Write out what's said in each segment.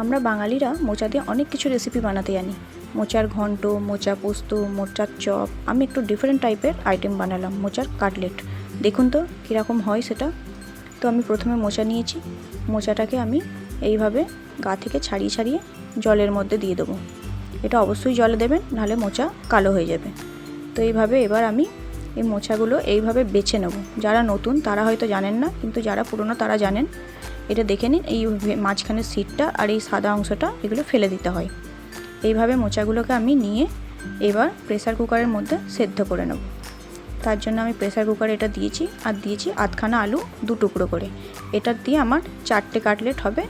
আমরা বাঙালিরা মোচা দিয়ে অনেক কিছু রেসিপি বানাতে জানি। মোচার ঘন্ট, মোচা পোস্ত, মোচার চপ। আমি একটু ডিফারেন্ট টাইপের আইটেম বানালাম, মোচার কাটলেট। দেখুন তো কীরকম হয় সেটা। তো আমি প্রথমে মোচা নিয়েছি। মোচাটাকে আমি এইভাবে গা থেকে ছাড়িয়ে ছাড়িয়ে জলের মধ্যে দিয়ে দেবো। এটা অবশ্যই জলে দেবেন, নাহলে মোচা কালো হয়ে যাবে। তো এইভাবে এবার আমি এই মোচাগুলো এইভাবে বেছে নেব। যারা নতুন তারা হয়তো জানেন না, কিন্তু যারা পুরনো তারা জানেন। এটা দেখে নিন, এই মাঝখানের সিটটা আর এই সাদা অংশটা এগুলো ফেলে দিতে হয়। এইভাবে মোচাগুলোকে আমি নিয়ে এবার প্রেসার কুকারের মধ্যে সেদ্ধ করে নেব। তার জন্য আমি প্রেসার কুকারে এটা দিয়েছি, আর দিয়েছি আধখানা আলু 2 টুকরো করে। এটা দিয়ে আমার 4টে কাটলেট হবে,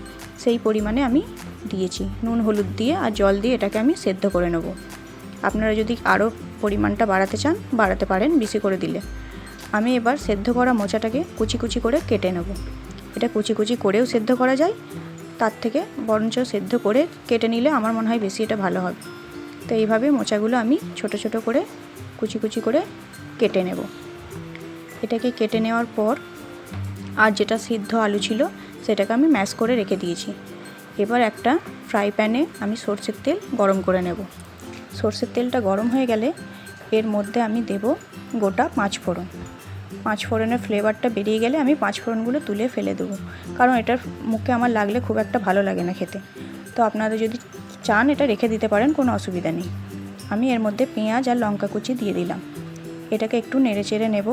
সেই পরিমাণে আমি দিয়েছি। নুন হলুদ দিয়ে আর জল দিয়ে এটাকে আমি সেদ্ধ করে নেব। আপনারা যদি আরও পরিমাণটা বাড়াতে চান বাড়াতে পারেন, বেশি করে দিলে। আমি এবার সেদ্ধ করা মোচাটাকে কুচি কুচি করে কেটে নেব। এটা কুচি কুচি করেও সেদ্ধ করা যায়, তার থেকে বরঞ্চ সেদ্ধ করে কেটে নিলে আমার মনে হয় বেশি এটা ভালো হবে। তো এইভাবে মোচাগুলো আমি ছোট ছোট করে কুচি কুচি করে কেটে নেব। এটাকে কেটে নেওয়ার পর আর যেটা সিদ্ধ আলু ছিল সেটাকে আমি ম্যাশ করে রেখে দিয়েছি। এবার একটা ফ্রাই প্যানে আমি সরষের তেল গরম করে নেব। সরষের তেলটা গরম হয়ে গেলে এর মধ্যে আমি দেব গোটা 5 ফোড়ন। 5 ফোড়নের ফ্লেভারটা বেরিয়ে গেলে আমি 5 ফোড়নগুলো তুলে ফেলে দেবো, কারণ এটার মুখে আমার লাগলে খুব একটা ভালো লাগে না খেতে। তো আপনারা যদি চান এটা রেখে দিতে পারেন, কোনো অসুবিধা নেই। আমি এর মধ্যে পেঁয়াজ আর লঙ্কা কুচি দিয়ে দিলাম। এটাকে একটু নেড়ে চেড়ে নেব।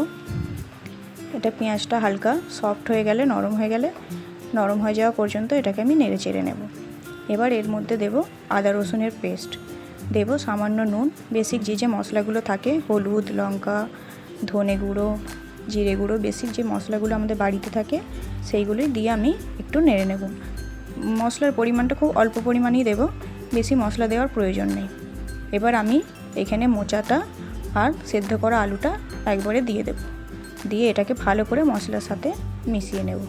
এটা পেঁয়াজটা হালকা সফট হয়ে গেলে, নরম হয়ে যাওয়া পর্যন্ত এটাকে আমি নেড়ে চেড়ে নেব। এবার এর মধ্যে দেব আদা রসুনের পেস্ট, দেব সামান্য নুন, বেসিক যে মশলাগুলো থাকে হলুদ, লঙ্কা, ধনে গুঁড়ো, জিরে গুঁড়ো, বেসিক যে মশলাগুলো আমাদের বাড়িতে থাকে সেইগুলোই দিয়ে আমি একটু নেড়ে নেব। মশলার পরিমাণটা খুব অল্প পরিমাণেই দেব, বেশি মশলা দেওয়ার প্রয়োজন নেই। এবার আমি এখানে মোচাটা আর সেদ্ধ করা আলুটা একবারে দিয়ে দেব, দিয়ে এটাকে ভালো করে মশলার সাথে মিশিয়ে নেব।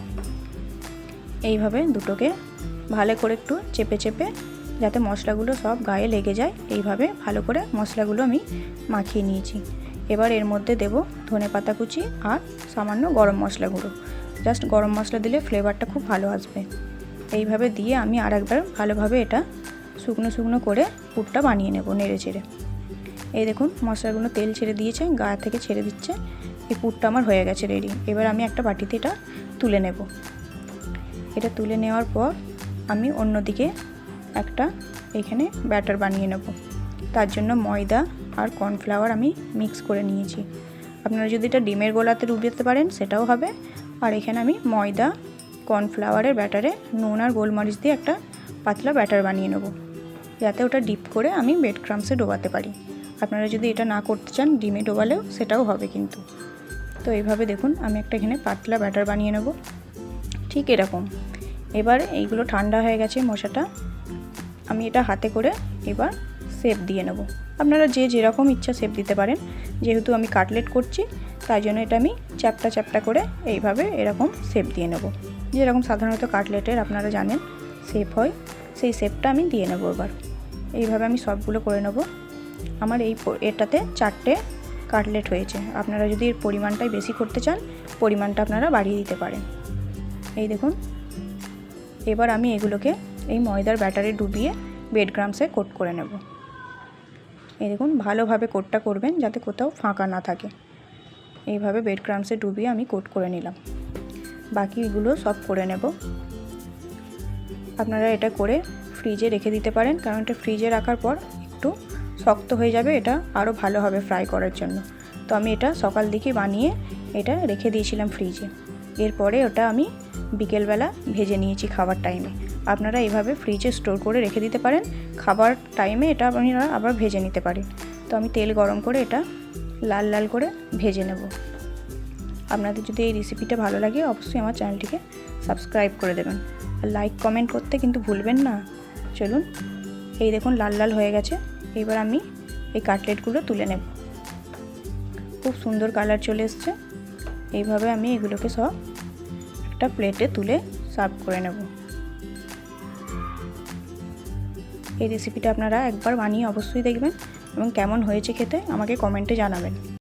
এইভাবে দুটোকে ভালো করে একটু চেপে চেপে, যাতে মশলাগুলো সব গায়ে লেগে যায়, এইভাবে ভালো করে মশলাগুলো আমি মাখিয়ে নিয়েছি। এবার এর মধ্যে দেব ধনেপাতা কুচি আর সামান্য গরম মশলা গুঁড়ো। জাস্ট গরম মশলা দিলে ফ্লেভারটা খুব ভালো আসবে। এইভাবে দিয়ে আমি আরেকবার ভালোভাবে এটা শুকনো শুকনো করে পুরটা বানিয়ে নেব নেড়ে চেড়ে। এই দেখুন মশলাগুলো তেল ছেড়ে দিয়েছে, গা থেকে ছেড়ে দিচ্ছে। এই পুরটা আমার হয়ে গেছে রেডি। এবার আমি একটা বাটিতে এটা তুলে নেব। এটা তুলে নেওয়ার পর আমি অন্যদিকে একটা এখানে ব্যাটার বানিয়ে নেব। তার জন্য ময়দা আর কর্নফ্লাওয়ার আমি মিক্স করে নিয়েছি। আপনারা যদি এটা ডিমের গোলাতে ডুবিয়ে পারেন সেটাও হবে। আর এখানে আমি ময়দা কর্নফ্লাওয়ারের ব্যাটারে নুন আর গোলমরিচ দিয়ে একটা পাতলা ব্যাটার বানিয়ে নেব, যাতে ওটা ডিপ করে আমি ব্রেড ক্রাম্বসে ডোবাতে পারি। আপনারা যদি এটা না করতে চান ডিমে ডোবালেও সেটাও হবে কিন্তু। তো এইভাবে দেখুন আমি একটা এখানে পাতলা ব্যাটার বানিয়ে নেব, ঠিক এরকম। এবার এইগুলো ঠান্ডা হয়ে গেছে মোচাটা, আমি এটা হাতে করে এবার শেপ দিয়ে নেব। আপনারা যে যেরকম ইচ্ছা শেপ দিতে পারেন। যেহেতু আমি কাটলেট করছি তাই জন্য এটা আমি চ্যাপ্টা চ্যাপ্টা করে এইভাবে এরকম শেপ দিয়ে নেব। যেরকম সাধারণত কাটলেটের আপনারা জানেন শেপ হয়, সেই শেপটা আমি দিয়ে নেব। এবার এইভাবে আমি সবগুলো করে নেব। আমার এটাতে 4টে কাটলেট হয়েছে। আপনারা যদি এর পরিমাণটাই বেশি করতে চান পরিমাণটা আপনারা বাড়িয়ে দিতে পারেন। এই দেখুন, এবার আমি এগুলোকে এই ময়দার ব্যাটারে ডুবিয়ে ব্রেড ক্রাম্বসে কোট করে নেব। এই দেখুন ভালোভাবে কোটটা করবেন যাতে কোথাও ফাঁকা না থাকে। এইভাবে ব্রেড ক্রাম্বসে ডুবিয়ে আমি কোট করে নিলাম। বাকিগুলো সব করে নেব। আপনারা এটা করে ফ্রিজে রেখে দিতে পারেন, কারণ এটা ফ্রিজে রাখার পর একটু শক্ত হয়ে যাবে, এটা আরও ভালো হবে ফ্রাই করার জন্য। তো আমি এটা সকাল দিকে বানিয়ে এটা রেখে দিয়েছিলাম ফ্রিজে। এরপরে ওটা আমি বিকেলবেলা ভেজে নিয়েছি খাবার টাইমে। আপনারা এইভাবে ফ্রিজে স্টোর করে রেখে দিতে পারেন, খাবার টাইমে এটা আপনারা আবার ভেজে নিতে পারেন। তো আমি তেল গরম করে এটা লাল লাল করে ভেজে নেব। আপনাদের যদি এই রেসিপিটা ভালো লাগে অবশ্যই আমার চ্যানেলটিকে সাবস্ক্রাইব করে দেবেন, আর লাইক কমেন্ট করতে কিন্তু ভুলবেন না। চলুন, এই দেখুন লাল লাল হয়ে গেছে। এবার আমি এই কাটলেটগুলো তুলে নেব। খুব সুন্দর কালার চলে এসছে। এইভাবে আমি এগুলোকে সব একটা প্লেটে তুলে সার্ভ করে নেব। এই রেসিপিটা আপনারা একবার বানিয়ে অবশ্যই দেখবেন এবং কেমন হয়েছে খেতে আমাকে কমেন্টে জানাবেন।